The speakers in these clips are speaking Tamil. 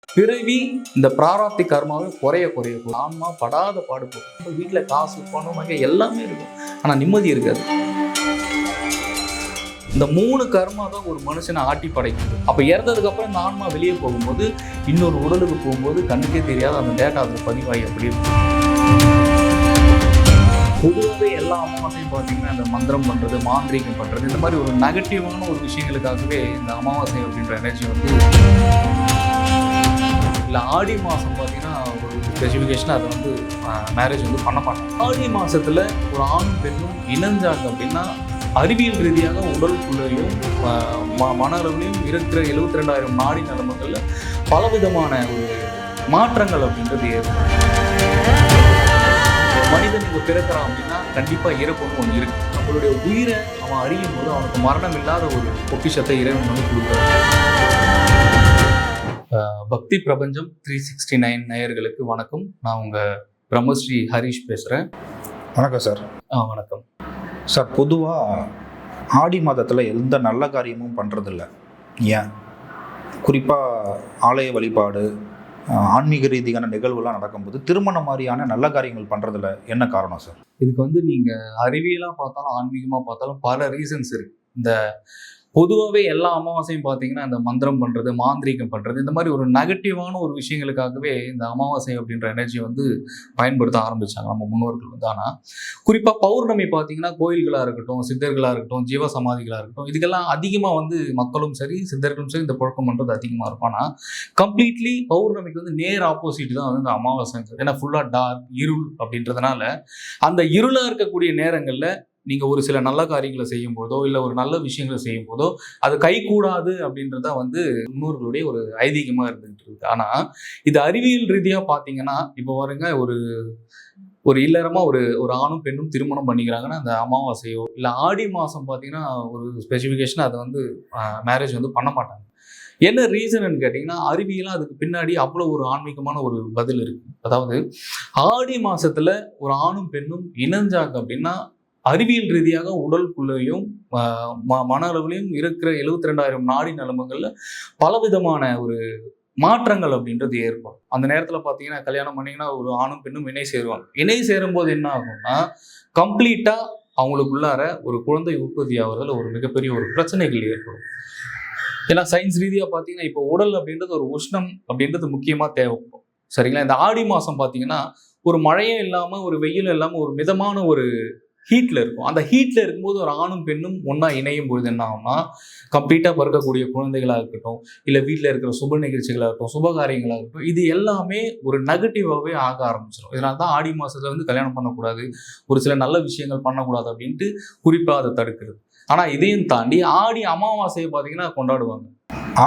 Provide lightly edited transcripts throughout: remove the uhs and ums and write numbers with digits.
பிறவி இந்த பிராராப்தி கர்மாவே குறைய ஆன்மா படாத பாடுபடும். வீட்டில் காசு பணம் வகை எல்லாமே இருக்கும், ஆனால் நிம்மதி இருக்காது. இந்த 3 கர்மா தான் ஒரு மனுஷனை ஆட்டி படைக்குது. அப்போ இறந்ததுக்கு அப்புறம் இந்த ஆன்மா வெளியே போகும்போது, இன்னொரு உடலுக்கு போகும்போது கண்ணுக்கே தெரியாத அந்த டேட்டா அதில் பதிவாகி அப்படி இருக்கும். பொதுவாகவே எல்லா அமாவாசையும் பார்த்தீங்கன்னா இந்த மந்திரம் பண்ணுறது, மாந்திரீகம் பண்ணுறது, இந்த மாதிரி ஒரு நெகட்டிவான ஒரு விஷயங்களுக்காகவே இந்த அமாவாசை அப்படின்ற எனர்ஜி வந்து இல்லை. ஆடி மாதம் பார்த்தீங்கன்னா ஒரு ஸ்பெசிஃபிகேஷன் அதை வந்து மேரேஜ் வந்து பண்ண மாட்டாங்க. ஆடி மாதத்தில் ஒரு ஆணும் பெண்ணும் இணைஞ்சாங்க அப்படின்னா அறிவியல் ரீதியாக உடலுக்குள்ளேயும் மன அளவுலையும் இருக்கிற 72,000 நாடி நலமங்களில் பலவிதமான ஒரு மாற்றங்கள் அப்படின்றது ஏற்படும். மனிதன் இங்கே பிறக்கிறான் அப்படின்னா கண்டிப்பாக இறப்புன்னு ஒன்று இருக்கு. நம்மளுடைய உயிரை அவன் அறியும் போது அவனுக்கு மரணம் இல்லாத ஒரு பொக்கிஷத்தை இறைவன் வந்து கொடுக்குறான். பக்தி பிரபஞ்சம் 369 நேயர்களுக்கு வணக்கம். நான் உங்கள் பிரம்மஸ்ரீ ஹரிஷ் பேசுகிறேன். வணக்கம் சார். வணக்கம் சார். பொதுவாக ஆடி மாதத்தில் எந்த நல்ல காரியமும் பண்ணுறதில்ல. ஏன்? குறிப்பாக ஆலய வழிபாடு, ஆன்மீக ரீதியான நிகழ்வுலாம் நடக்கும்போது திருமணம் மாதிரியான நல்ல காரியங்கள் பண்ணுறதில்ல. என்ன காரணம் சார்? இதுக்கு வந்து நீங்கள் அறிவியலாக பார்த்தாலும் ஆன்மீகமாக பார்த்தாலும் பல ரீசன்ஸ் இருக்குது. இந்த பொதுவாகவே எல்லா அமாவாசையும் பார்த்தீங்கன்னா இந்த மந்திரம் பண்ணுறது, மாந்திரீகம் பண்ணுறது, இந்த மாதிரி ஒரு நெகட்டிவான ஒரு விஷயங்களுக்காகவே இந்த அமாவாசை அப்படின்ற எனர்ஜி வந்து பயன்படுத்த ஆரம்பித்தாங்க நம்ம முன்னோர்கள் வந்து. ஆனால் குறிப்பாக பௌர்ணமி பார்த்தீங்கன்னா கோயில்களாக இருக்கட்டும், சித்தர்களாக இருக்கட்டும், ஜீவ சமாதிகளாக இருக்கட்டும், இதுக்கெல்லாம் அதிகமாக வந்து மக்களும் சரி சித்தர்களும் சரி இந்த புழக்கம் பண்ணுறது அதிகமாக இருக்கும். ஆனால் கம்ப்ளீட்லி பௌர்ணமிக்கு வந்து நேர் ஆப்போசிட் தான் வந்து இந்த அமாவாசை. ஏன்னா ஃபுல்லாக டார்க் இருள் அப்படின்றதுனால அந்த இருளாக இருக்கக்கூடிய நேரங்களில் நீங்கள் ஒரு சில நல்ல காரியங்களை செய்யும் போதோ இல்லை ஒரு நல்ல விஷயங்களை செய்யும் போதோ அது கை கூடாது அப்படின்றத வந்து முன்னோர்களுடைய ஒரு ஐதீகமாக இருந்துகிட்டு இருக்கு. ஆனால் இது அறிவியல் ரீதியாக பார்த்தீங்கன்னா இப்போ வருங்க ஒரு இல்லறமாக ஒரு ஆணும் பெண்ணும் திருமணம் பண்ணிக்கிறாங்கன்னா அந்த அமாவாசையோ இல்லை ஆடி மாதம் பார்த்தீங்கன்னா ஒரு ஸ்பெசிஃபிகேஷன் அதை வந்து மேரேஜ் வந்து பண்ண மாட்டாங்க. என்ன ரீசன்னு கேட்டிங்கன்னா அறிவியலாக அதுக்கு பின்னாடி அவ்வளோ ஒரு ஆன்மீகமான ஒரு பதில் இருக்குது. அதாவது ஆடி மாதத்தில் ஒரு ஆணும் பெண்ணும் இணைஞ்சாங்க அப்படின்னா அறிவியல் ரீதியாக உடலுக்குள்ளேயும் மன அளவுலையும் இருக்கிற 72,000 நாடி நலமங்களில் பலவிதமான ஒரு மாற்றங்கள் அப்படின்றது ஏற்படும். அந்த நேரத்தில் பார்த்தீங்கன்னா கல்யாணம் பண்ணிங்கன்னா ஒரு ஆணும் பெண்ணும் இணை சேருவாங்க. இணை சேரும்போது என்ன ஆகும்னா கம்ப்ளீட்டாக அவங்களுக்குள்ளார ஒரு குழந்தை உற்பத்தி ஆகிறதுல ஒரு மிகப்பெரிய ஒரு பிரச்சனைகள் ஏற்படும். ஏன்னா சயின்ஸ் ரீதியாக பார்த்தீங்கன்னா இப்போ உடல் அப்படின்றது ஒரு உஷ்ணம் அப்படின்றது முக்கியமாக தேவைப்படும். சரிங்களா? இந்த ஆடி மாதம் பார்த்தீங்கன்னா ஒரு மழையும் இல்லாமல் ஒரு வெயிலும் இல்லாமல் ஒரு மிதமான ஒரு ஹீட்டில் இருக்கும். அந்த ஹீட்டில் இருக்கும்போது ஒரு ஆணும் பெண்ணும் ஒன்றா இணையும் பொழுது என்ன ஆகும்னா கம்ப்ளீட்டாக பிறக்கக்கூடிய குழந்தைகளாக இருக்கட்டும், இல்லை வீட்டில் இருக்கிற சுப நிகழ்ச்சிகளாக இருக்கட்டும், சுபகாரியங்களாக இருக்கட்டும், இது எல்லாமே ஒரு நெகட்டிவாகவே ஆக ஆரம்பிச்சிடும். இதனால தான் ஆடி மாதத்தில் வந்து கல்யாணம் பண்ணக்கூடாது, ஒரு சில நல்ல விஷயங்கள் பண்ணக்கூடாது அப்படின்ட்டு குறிப்பாக அதை தடுக்கிறது. ஆனால் இதையும் தாண்டி ஆடி அமாவாசையை பார்த்தீங்கன்னா கொண்டாடுவாங்க.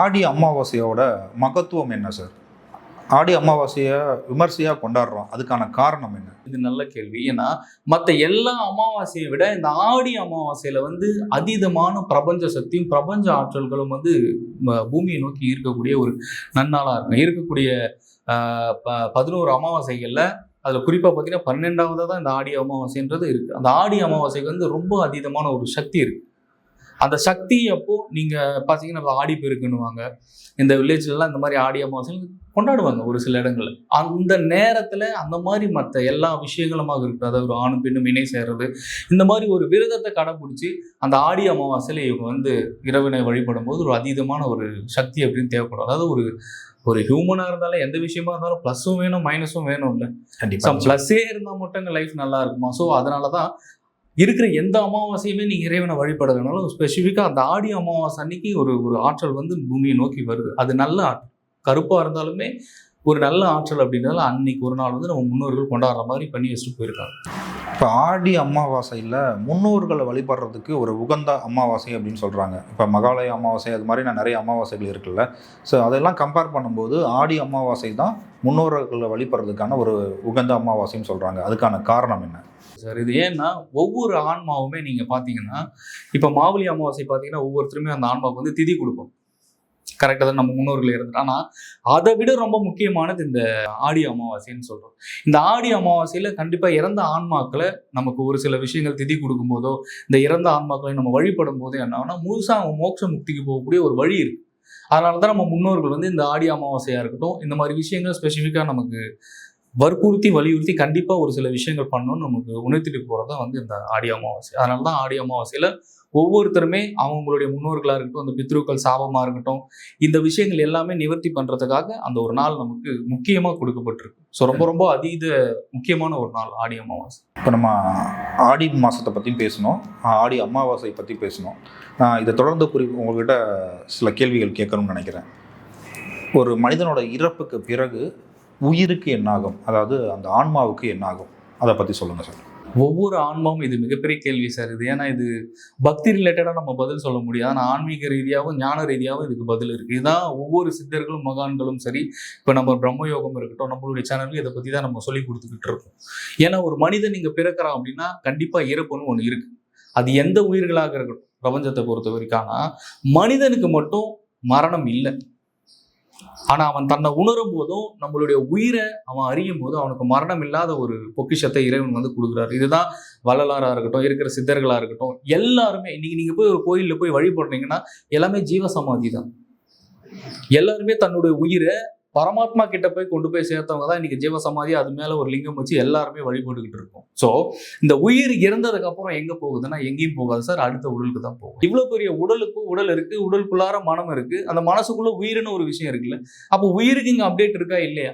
ஆடி அமாவாசையோட மகத்துவம் என்ன சார்? ஆடி அமாவாசையை விமர்சையாக கொண்டாடுறோம், அதுக்கான காரணம் என்ன? இது நல்ல கேள்வி. ஏன்னா மற்ற எல்லா அமாவாசையை விட இந்த ஆடி அமாவாசையில வந்து அதீதமான பிரபஞ்ச சக்தியும் பிரபஞ்ச ஆற்றல்களும் வந்து பூமியை நோக்கி இருக்கக்கூடிய ஒரு நன்னாளாக இருக்கும். இருக்கக்கூடிய 11 அமாவாசைகள்ல அதில் குறிப்பாக பார்த்தீங்கன்னா 12வது தான் இந்த ஆடி அமாவாசைன்றது இருக்குது. அந்த ஆடி அமாவாசைக்கு வந்து ரொம்ப அதீதமான ஒரு சக்தி இருக்குது. அந்த சக்தி அப்போ நீங்கள் பார்த்தீங்கன்னா ஆடி பெருக்குன்னுவாங்க. இந்த வில்லேஜ்லாம் இந்த மாதிரி ஆடி அமாவாசை கொண்டாடுவாங்க ஒரு சில இடங்கள்ல. அந்த நேரத்தில் அந்த மாதிரி மற்ற எல்லா விஷயங்களுமாக இருக்குது. அதாவது ஒரு ஆணும் பெண்ணும் இணை சேர்றது, இந்த மாதிரி ஒரு விரதத்தை கடைப்பிடிச்சி அந்த ஆடி அமாவாசையில் இவங்க வந்து இறைவனை வழிபடும் போது ஒரு அதீதமான ஒரு சக்தி அப்படின்னு தேவைப்படும். அதாவது ஒரு ஹியூமனாக இருந்தாலும் எந்த விஷயமா இருந்தாலும் ப்ளஸ்ஸும் வேணும் மைனஸும் வேணும் இல்லை. கண்டிப்பாக ப்ளஸ்ஸே இருந்தால் மட்டும் லைஃப் நல்லா இருக்குமா? ஸோ அதனால தான் இருக்கிற எந்த அமாவாசையுமே நீங்கள் இறைவனை வழிபடுறதுனால ஸ்பெசிஃபிக்காக அந்த ஆடி அமாவாசை அன்னைக்கு ஒரு ஆற்றல் வந்து பூமியை நோக்கி வருது. அது நல்ல ஆற்றல். கருப்பாக இருந்தாலுமே ஒரு நல்ல ஆற்றல் அப்படின்றதால அன்னைக்கு ஒரு நாள் வந்து நம்ம முன்னோர்கள் கொண்டாடுற மாதிரி பண்ணி வச்சுட்டு போயிருக்காங்க. இப்போ ஆடி அமாவாசையில் முன்னோர்களை வழிபடுறதுக்கு ஒரு உகந்த அமாவாசை அப்படின்னு சொல்கிறாங்க. இப்போ மகாலய அமாவாசை அது மாதிரி நிறைய அமாவாசைகள் இருக்குல்ல. ஸோ அதெல்லாம் கம்பேர் பண்ணும்போது ஆடி அமாவாசை தான் முன்னோர்களை வழிபடுறதுக்கான ஒரு உகந்த அமாவாசைன்னு சொல்கிறாங்க. அதுக்கான காரணம் என்ன சார்? இது ஏன்னா ஒவ்வொரு ஆன்மாவுமே நீங்கள் பார்த்தீங்கன்னா இப்போ மாவலி அமாவாசை பார்த்தீங்கன்னா ஒவ்வொருத்தருமே அந்த ஆன்மாவுக்கு வந்து திதி கொடுப்போம். கரெக்டாக தான் நம்ம முன்னோர்கள் இருந்துட்டு. ஆனால் அதை விட ரொம்ப முக்கியமானது இந்த ஆடி அமாவாசைன்னு சொல்கிறோம். இந்த ஆடி அமாவாசையில் கண்டிப்பாக இறந்த ஆன்மாக்களை நமக்கு ஒரு சில விஷயங்கள் திதி கொடுக்கும்போதோ இந்த இறந்த ஆன்மாக்களை நம்ம வழிபடும் போதோ என்ன ஆகுனா முழுசாக மோட்ச முக்திக்கு போகக்கூடிய ஒரு வழி இருக்குது. அதனால தான் நம்ம முன்னோர்கள் வந்து இந்த ஆடி அமாவாசையாக இருக்கட்டும் இந்த மாதிரி விஷயங்கள் ஸ்பெசிஃபிக்காக நமக்கு வற்புறுத்தி வலியுறுத்தி கண்டிப்பாக ஒரு சில விஷயங்கள் பண்ணணும்னு நமக்கு உணர்த்திட்டு போகிறது தான் வந்து இந்த ஆடி அமாவாசை. அதனால தான் ஆடி அமாவாசையில் ஒவ்வொருத்தருமே அவங்களுடைய முன்னோர்களாக இருக்கட்டும், அந்த பித்ருக்கள் சாபமாக இருக்கட்டும், இந்த விஷயங்கள் எல்லாமே நிவர்த்தி பண்ணுறதுக்காக அந்த ஒரு நாள் நமக்கு முக்கியமாக கொடுக்கப்பட்டிருக்கு. ஸோ ரொம்ப ரொம்ப அதீத முக்கியமான ஒரு நாள் ஆடி அமாவாசை. இப்போ நம்ம ஆடி மாதத்தை பற்றி பேசணும், ஆடி அமாவாசை பற்றி பேசணும். நான் இதை தொடர்ந்து உங்கள்கிட்ட சில கேள்விகள் கேட்கணும்னு நினைக்கிறேன். ஒரு மனிதனோட இறப்புக்கு பிறகு உயிருக்கு என்னாகும், அதாவது அந்த ஆன்மாவுக்கு என்னாகும், அதை பற்றி சொல்லுங்கள் சார். ஒவ்வொரு ஆன்மாவும் இது மிகப்பெரிய கேள்வி சார். இது ஏன்னா இது பக்தி ரிலேட்டடாக நம்ம பதில் சொல்ல முடியாது. ஆனால் ஆன்மீக ரீதியாகவும் ஞான ரீதியாகவும் இதுக்கு பதில் இருக்குது. இதுதான் ஒவ்வொரு சித்தர்களும் மகான்களும் சரி, இப்போ நம்ம பிரம்மயோகம் இருக்கட்டும், நம்மளுடைய சேனலுக்கு இதை பற்றி தான் நம்ம சொல்லி கொடுத்துக்கிட்டு இருக்கோம். ஏன்னா ஒரு மனிதன் இங்கே பிறக்கிறான் அப்படின்னா கண்டிப்பாக இறப்புன்னு ஒன்று இருக்குது. அது எந்த உயிர்களாக இருக்கட்டும் பிரபஞ்சத்தை பொறுத்த வரைக்கும். ஆனால் மனிதனுக்கு மட்டும் மரணம் இல்லை. ஆனா அவன் தன்னை உணரும் போதும் நம்மளுடைய உயிரை அவன் அறியும் போதும் அவனுக்கு மரணம் இல்லாத ஒரு பொக்கிஷத்தை இறைவன் வந்து கொடுக்குறாரு. இதுதான் வள்ளலாரா இருக்கட்டும், இருக்கிற சித்தர்களா இருக்கட்டும், எல்லாருமே இன்னைக்கு நீங்க போய் ஒரு கோயில்ல போய் வழிபடுறீங்கன்னா எல்லாமே ஜீவசமாதி தான். எல்லாருமே தன்னுடைய உயிரை பரமாத்மா கிட்ட போய் கொண்டு போய் சேர்த்தவங்க தான் இன்னைக்கு ஜீவசமாதி, அது மேல ஒரு லிங்கம் வச்சு எல்லாருமே வழிபட்டுக்கிட்டு இருக்கோம். ஸோ இந்த உயிர் இறந்ததுக்கு அப்புறம் எங்க போகுதுன்னா எங்கேயும் போகாது சார், அடுத்த உடலுக்கு தான் போகும். இவ்வளவு பெரிய உடலுக்கும் உடல் இருக்கு, உடலுக்குள்ளார மனம் இருக்கு, அந்த மனசுக்குள்ள உயிர்னு ஒரு விஷயம் இருக்குல்ல. அப்போ உயிருக்கு இங்க அப்டேட் இருக்கா இல்லையா?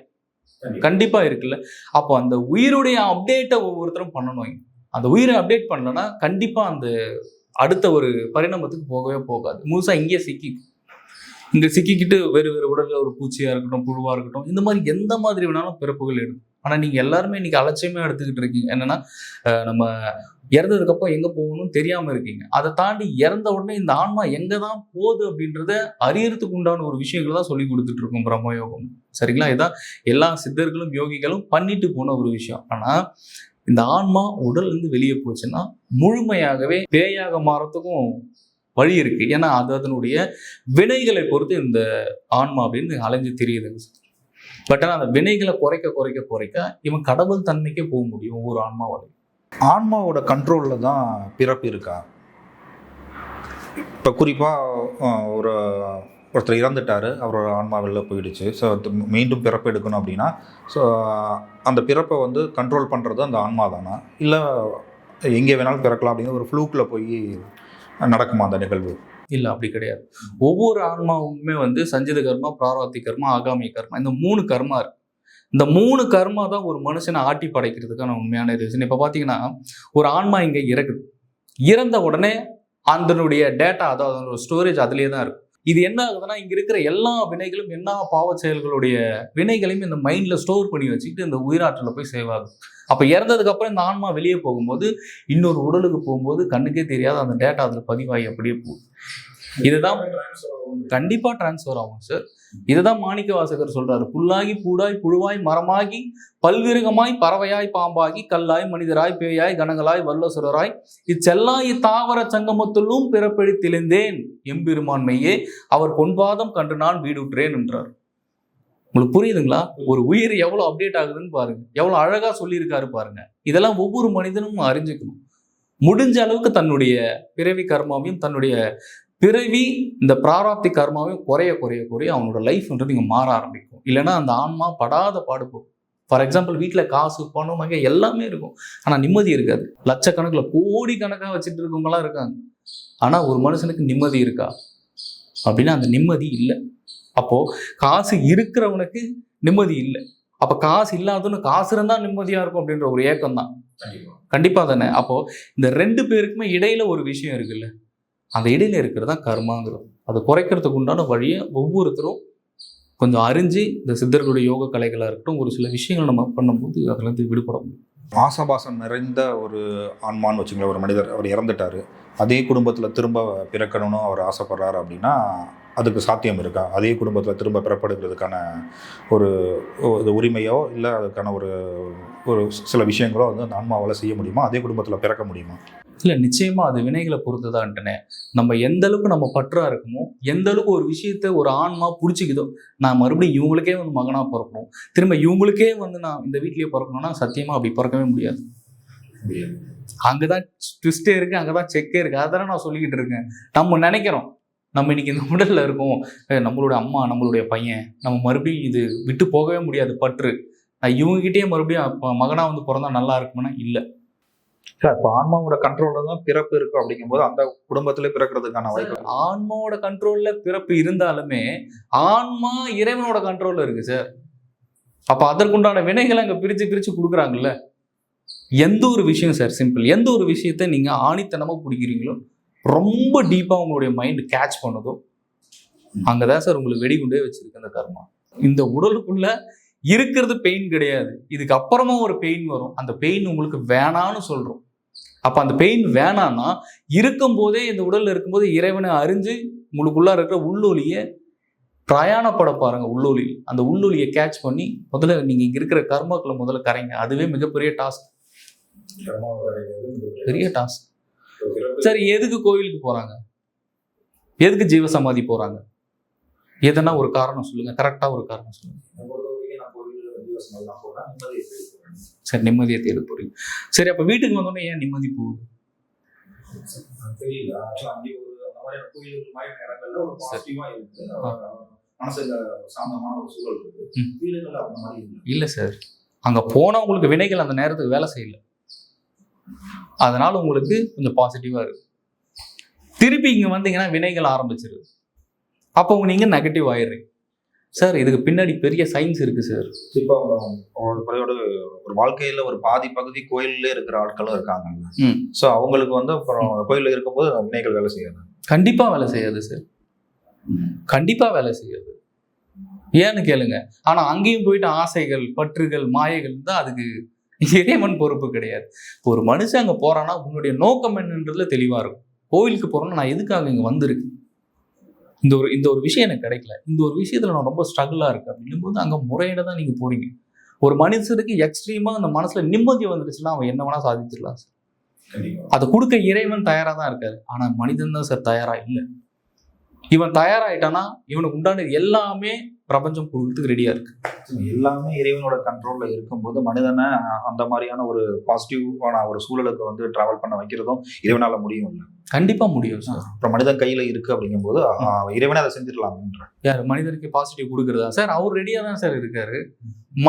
கண்டிப்பா இருக்குல்ல. அப்போ அந்த உயிருடைய அப்டேட்டை ஒவ்வொருத்தரும் பண்ணணும். அந்த உயிரை அப்டேட் பண்ணலன்னா கண்டிப்பா அந்த அடுத்த ஒரு பரிணாமத்துக்கு போகவே போகாது. முழுசா இங்கே இங்க சிக்கிக்கிட்டு வேறு வேறு உடல்ல ஒரு பூச்சியா இருக்கட்டும், புழுவா இருக்கட்டும், இந்த மாதிரி எந்த மாதிரி வேணாலும் பிறப்புகள் எடுக்கும். ஆனா நீங்க எல்லாருமே இன்னைக்கு அலட்சியமா எடுத்துக்கிட்டு இருக்கீங்க. என்னன்னா நம்ம இறந்ததுக்கு அப்புறம் எங்க போகணும்னு தெரியாம இருக்கீங்க. அதை தாண்டி இறந்த உடனே இந்த ஆன்மா எங்க தான் போகுது அப்படின்றத அறியறதுக்கு உண்டான ஒரு விஷயங்கள் தான் சொல்லி கொடுத்துட்டு இருக்கோம் பிரம்மயோகம். சரிங்களா? இதான் எல்லா சித்தர்களும் யோகிகளும் பண்ணிட்டு போன ஒரு விஷயம். ஆனா இந்த ஆன்மா உடல்ல இருந்து வெளியே போச்சுன்னா முழுமையாகவே பேயாக மாறத்துக்கும் வழி இருக்கு. ஏன்னா அது அதனுடைய வினைகளை பொறுத்து இந்த ஆன்மா அப்படின்னு அலைஞ்சு தெரியுதுங்க. பட் ஆனால் அந்த வினைகளை குறைக்க குறைக்க குறைக்க இவன் கடவுள் தன்மைக்கே போக முடியும் ஒவ்வொரு ஆன்மாவாலையும். ஆன்மாவோட கண்ட்ரோலில் தான் பிறப்பு இருக்கா? இப்போ குறிப்பாக ஒருத்தர் இறந்துட்டார், அவரோட ஆன்மா வெளில போயிடுச்சு. ஸோ மீண்டும் பிறப்பு எடுக்கணும் அப்படின்னா ஸோ அந்த பிறப்பை வந்து கண்ட்ரோல் பண்ணுறது அந்த ஆன்மா தானா, இல்லை எங்கே வேணாலும் பிறக்கலாம் அப்படிங்கிற ஒரு ஃப்ளூக்கில் போய் நடக்குமா அந்த நிகழ்வு? இல்லை, அப்படி கிடையாது. ஒவ்வொரு ஆன்மாவுமே வந்து சஞ்சித கர்மா, பிராரப்தி கர்மா, ஆகாமி கர்மா, இந்த 3 கர்மா இருக்கு. இந்த 3 கர்மா தான் ஒரு மனுஷனை ஆட்டி படைக்கிறதுக்கான உண்மையான ரீசன். இப்போ பார்த்தீங்கன்னா ஒரு ஆன்மா இங்கே இறக்குது, இறந்த உடனே அதனுடைய டேட்டா, அதாவது அதனோட ஸ்டோரேஜ் அதுலேயே தான் இருக்கும். இது என்ன ஆகுதுன்னா இங்கே இருக்கிற எல்லா வினைகளும், எல்லா பாவ செயல்களுடைய வினைகளையும் இந்த மைண்டில் ஸ்டோர் பண்ணி வச்சுக்கிட்டு இந்த உயிராற்றலில் போய் சேவ் ஆகுது. அப்போ இறந்ததுக்கு அப்புறம் இந்த ஆன்மா வெளியே போகும்போது இன்னொரு உடலுக்கு போகும்போது கண்ணுக்கே தெரியாத அந்த டேட்டா அதில் பதிவாகி அப்படியே போகுது. இதுதான் கண்டிப்பாக டிரான்ஸ்ஃபர் ஆகும் சார். இதுதான் மாணிக்க வாசகர் சொல்றாரு, புல்லாகி பூடாய் புழுவாய் மரமாகி பல்விருகமாய் பறவையாய் பாம்பாகி கல்லாய் மனிதராய் பேயாய் கணங்களாய் வல்லசுரராய் இச்செல்லாய் தாவர சங்கமத்துள்ளும் பிறப்பெடுத்திழந்தேன் எம்பெருமான்மையே அவர் பொன்பாதம் கண்டு நான் வீடுற்றேன் என்றார். உங்களுக்கு புரியுதுங்களா? ஒரு உயிர் எவ்வளவு அப்டேட் ஆகுதுன்னு பாருங்க, எவ்வளவு அழகா சொல்லியிருக்காரு பாருங்க. இதெல்லாம் ஒவ்வொரு மனிதனும் அறிஞ்சுக்கணும். முடிஞ்ச அளவுக்கு தன்னுடைய பிறவி கர்மாவையும் தன்னுடைய பிறவி இந்த பிராராப்தி கர்மாவையும் குறைய குறைய குறைய அவனோட லைஃப்ன்றது இங்கே மாற ஆரம்பிக்கும். இல்லைன்னா அந்த ஆன்மா படாத பாடுபடும். ஃபார் எக்ஸாம்பிள் வீட்டில் காசு பணம் நகை எல்லாமே இருக்கும், ஆனால் நிம்மதி இருக்காது. லட்சக்கணக்கில் கோடி கணக்காக வச்சுட்டு இருக்கவங்களாம் இருக்காங்க. ஆனால் ஒரு மனுஷனுக்கு நிம்மதி இருக்கா அப்படின்னா அந்த நிம்மதி இல்லை. அப்போ காசு இருக்கிறவனுக்கு நிம்மதி இல்லை. அப்போ காசு இல்லாதவனு காசு இருந்தால் நிம்மதியாக இருக்கும் அப்படின்ற ஒரு ஏக்கம் தான். கண்டிப்பாக தானே? அப்போ இந்த 2 பேருக்குமே இடையில ஒரு விஷயம் இருக்குல்ல, அந்த இடையில இருக்கிறது தான் கர்மாங்கிறது. அதை குறைக்கிறதுக்கு உண்டான வழியை ஒவ்வொருத்தரும் கொஞ்சம் அறிஞ்சு இந்த சித்தர்களுடைய யோக கலைகளாக இருக்கட்டும் ஒரு சில விஷயங்கள் நம்ம பண்ணும்போது அதுலேருந்து விடுபட முடியும். ஆசபாசம் நிறைந்த ஒரு ஆன்மான்னு வச்சுங்களேன், ஒரு மனிதர் அவர் இறந்துட்டார், அதே குடும்பத்தில் திரும்ப பிறக்கணும்னு அவர் ஆசைப்படுறாரு அப்படின்னா அதுக்கு சாத்தியம் இருக்கா? அதே குடும்பத்தில் திரும்ப பிறப்படுகிறதுக்கான ஒரு உரிமையோ இல்லை அதுக்கான ஒரு சில விஷயங்களோ வந்து அந்த ஆன்மாவால் செய்ய முடியுமா? அதே குடும்பத்தில் பிறக்க முடியுமா? இல்லை, நிச்சயமா அது வினைகளை பொறுத்துதான்ட்டுனே. நம்ம எந்த அளவுக்கு நம்ம பற்றா இருக்குமோ, எந்த அளவுக்கு ஒரு விஷயத்த ஒரு ஆன்மா பிடிச்சிக்குதோ, நான் மறுபடியும் இவங்களுக்கே வந்து மகனாக பிறக்கணும், திரும்ப இவங்களுக்கே வந்து நான் இந்த வீட்லேயே பிறக்கணும்னா சத்தியமாக அப்படி பிறக்கவே முடியாது. அங்கதான் ட்விஸ்டே இருக்கு, அங்கதான் செக்கே இருக்கு. அதான் நான் சொல்லிக்கிட்டு இருக்கேன். நம்ம நினைக்கிறோம் நம்ம இன்னைக்கு இந்த உடல்ல இருக்கோம், நம்மளுடைய அம்மா, நம்மளுடைய பையன், நம்ம மறுபடியும் இது விட்டு போகவே முடியாது பற்று. நான் இவங்ககிட்டயே மறுபடியும் மகனா வந்து பிறந்தா நல்லா இருக்குமானா இல்ல. சார் இப்போ ஆன்மாவோட கண்ட்ரோல்ல தான் பிறப்பு இருக்கு அப்படிங்கும்போது அந்த குடும்பத்திலே பிறக்கிறதுக்கான வாய்ப்பு. ஆன்மாவோட கண்ட்ரோல்ல பிறப்பு இருந்தாலுமே ஆன்மா இறைவனோட கண்ட்ரோல்ல இருக்கு சார். அப்ப அதற்குண்டான வினைகளை அங்க பிரிச்சு பிரிச்சு கொடுக்குறாங்கல்ல. எந்த ஒரு விஷயம் சார், சிம்பிள், எந்த ஒரு விஷயத்த நீங்க ஆணித்தனமா பிடிக்கிறீங்களோ, ரொம்ப டீப்பா உங்களுடைய மைண்ட் கேட்ச் பண்ணதோ, அங்கதான் சார் உங்களுக்கு வெடிகுண்டே வச்சிருக்கு அந்த கர்மா. இந்த உடலுக்குள்ள இருக்கிறது பெயின் கிடையாது, இதுக்கு அப்புறமா ஒரு பெயின் வரும். அந்த பெயின் உங்களுக்கு வேணான்னு சொல்றோம். அப்ப அந்த பெயின் வேணான்னா இருக்கும் போதே, இந்த உடல்ல இருக்கும்போது இறைவனை அறிஞ்சு உங்களுக்குள்ள இருக்கிற உள்ளொலியை பிரயாணப்பட பாருங்க. உள்ளொலி, அந்த உள்ளொலியை கேட்ச் பண்ணி முதல்ல நீங்க இங்க இருக்கிற கர்மாக்களை முதல்ல கரைங்க. அதுவே மிகப்பெரிய டாஸ்க், பெரிய டாஸ்க். சரி, எதுக்கு கோயிலுக்கு போறாங்க, எதுக்கு ஜீவசமாதி போறாங்க? எதனா ஒரு காரணம் சொல்லுங்க, கரெக்டா ஒரு காரணம் சொல்லுங்க. சரி, நிம்மதியை தேட போறீங்க. சரி, அப்ப வீட்டுக்கு வந்தோடனே ஏன் நிம்மதி போகுது? இல்ல சார், அங்க போனா உங்களுக்கு வினைகள் அந்த நேரத்துக்கு வேலை செய்யல, அதனால உங்களுக்கு கொஞ்சம் பாசிட்டிவா இருக்கு. திருப்பி இங்க வந்தீங்கன்னா வினைகள் ஆரம்பிச்சிருது, அப்போ நீங்க நெகட்டிவ் ஆயிடுறீங்க. சார், இதுக்கு பின்னாடி பெரிய சயின்ஸ் இருக்கு சார். இப்போ ஒரு வாழ்க்கையில ஒரு பாதி பகுதி கோயில்ல இருக்கிற ஆட்களும் இருக்காங்க. ஸோ அவங்களுக்கு வந்து அப்புறம் கோயில்ல இருக்கும்போது வினைகள் வேலை செய்யாது. கண்டிப்பா வேலை செய்யாது சார், கண்டிப்பா வேலை செய்யாது. ஏன்னு கேளுங்க. ஆனா அங்கேயும் போயிட்டு ஆசைகள், பற்றுகள், மாயைகள் தான் அதுக்கு இறைவன் பொறுப்பு கிடையாது. ஒரு மனுஷன் அங்க போறான்னா உன்னுடைய நோக்கம் என்னன்றதுல தெளிவா இருக்கும். கோயிலுக்கு போறோம்னா நான் எதுக்காக இங்க வந்திருக்கேன், இந்த ஒரு விஷயம் எனக்கு கிடைக்கல, இந்த ஒரு விஷயத்துல நான் ரொம்ப ஸ்ட்ரகிளா இருக்கு அப்படின்னும் போது அங்க முறையிட தான் நீங்க போறீங்க. ஒரு மனுஷனுக்கு எக்ஸ்ட்ரீமா அந்த மனசுல நிம்மதி வந்துருச்சுன்னா அவன் என்ன வேணா சாதிச்சிடலாம் சார். அதை கொடுக்க இறைவன் தயாரா தான் இருக்காரு. ஆனா மனிதன் தான் சார் தயாரா இல்லை. இவன் தயாராயிட்டானா இவனுக்கு உண்டானது எல்லாமே பிரபஞ்சம் கொடுக்கறதுக்கு ரெடியா இருக்கு. எல்லாமே இறைவனோட கண்ட்ரோல்ல இருக்கும்போது மனிதனை அந்த மாதிரியான ஒரு பாசிட்டிவான ஒரு சூழலுக்கு வந்து டிராவல் பண்ண வைக்கிறதும் இறைவனால முடியும் இல்லை? கண்டிப்பா முடியும் சார். அப்புறம் மனிதன் கையில இருக்கு அப்படிங்கும்போது இறைவனே அதை செஞ்சிடலாம்ன்ற. யார் மனிதனுக்கு பாசிட்டிவ் கொடுக்கறதா சார்? அவர் ரெடியா தான் சார் இருக்காரு.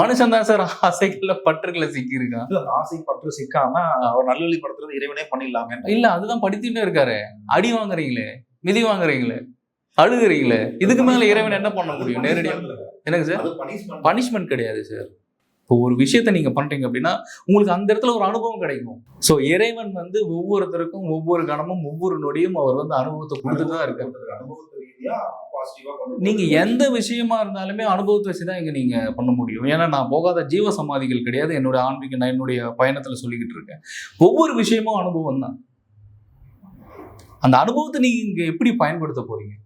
மனுஷன் தான் சார் ஆசைகள்ல பற்றுகளை சிக்கி இருக்கான். ஆசை பற்று சிக்காம அவர் நல்வழிப்படுத்துறது இறைவனே பண்ணிடலாமே. இல்ல, அதுதான் படித்துட்டே இருக்காரு. அடி வாங்குறீங்களே, மிதி வாங்குறீங்களே, அழுகுறீங்களே, இதுக்கு மேல இறைவன் என்ன பண்ண முடியும்? நேரடியா எனக்கு சார் பனிஷ்மெண்ட் கிடையாது சார். இப்போ ஒரு விஷயத்த நீங்க பண்றீங்க அப்படின்னா உங்களுக்கு அந்த இடத்துல ஒரு அனுபவம் கிடைக்கும். ஸோ இறைவன் வந்து ஒவ்வொருத்தருக்கும் ஒவ்வொரு கணமும் ஒவ்வொரு நொடியும் அவர் வந்து அனுபவத்தை கொடுத்துட்டு தான் இருக்காரு. நீங்க எந்த விஷயமா இருந்தாலுமே அனுபவத்தை வச்சுதான் இங்க நீங்க பண்ண முடியும். ஏன்னா நான் போகாத ஜீவ சமாதிகள் கிடையாது. என்னுடைய ஆன்மீக நான் என்னுடைய பயணத்துல சொல்லிக்கிட்டு இருக்கேன். ஒவ்வொரு விஷயமும் அனுபவம் தான். அந்த அனுபவத்தை நீங்க இங்க எப்படி பயன்படுத்த போறீங்க,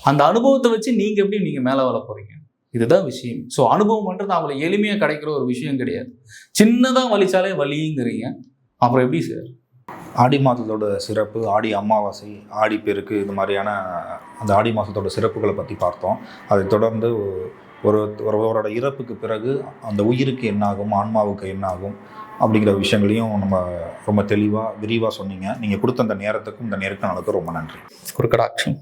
அந்த அனுபவத்தை வச்சு நீங்க எப்படி நீங்க மேல வர போறீங்க, இதுதான் விஷயம். ஸோ அனுபவம்ன்றது அவ்வளோ எளிமையாக கிடைக்கிற ஒரு விஷயம் கிடையாது. சின்னதாக வலிச்சாலே வலிங்கிறீங்க, அப்புறம் எப்படி சார்? ஆடி மாதத்தோட சிறப்பு, ஆடி அமாவாசை, ஆடி பெருக்கு, இது மாதிரியான அந்த ஆடி மாதத்தோட சிறப்புகளை பற்றி பார்த்தோம். அதை தொடர்ந்து ஒருவரோட இறப்புக்கு பிறகு அந்த உயிருக்கு என்னாகும், ஆன்மாவுக்கு என்னாகும் அப்படிங்கிற விஷயங்களையும் நம்ம ரொம்ப தெளிவாக விரிவாக சொன்னீங்க. நீங்கள் கொடுத்த அந்த நேரத்துக்கும் இந்த நேர்காணலுக்கும் ரொம்ப நன்றி. ஒரு கடாட்சம்.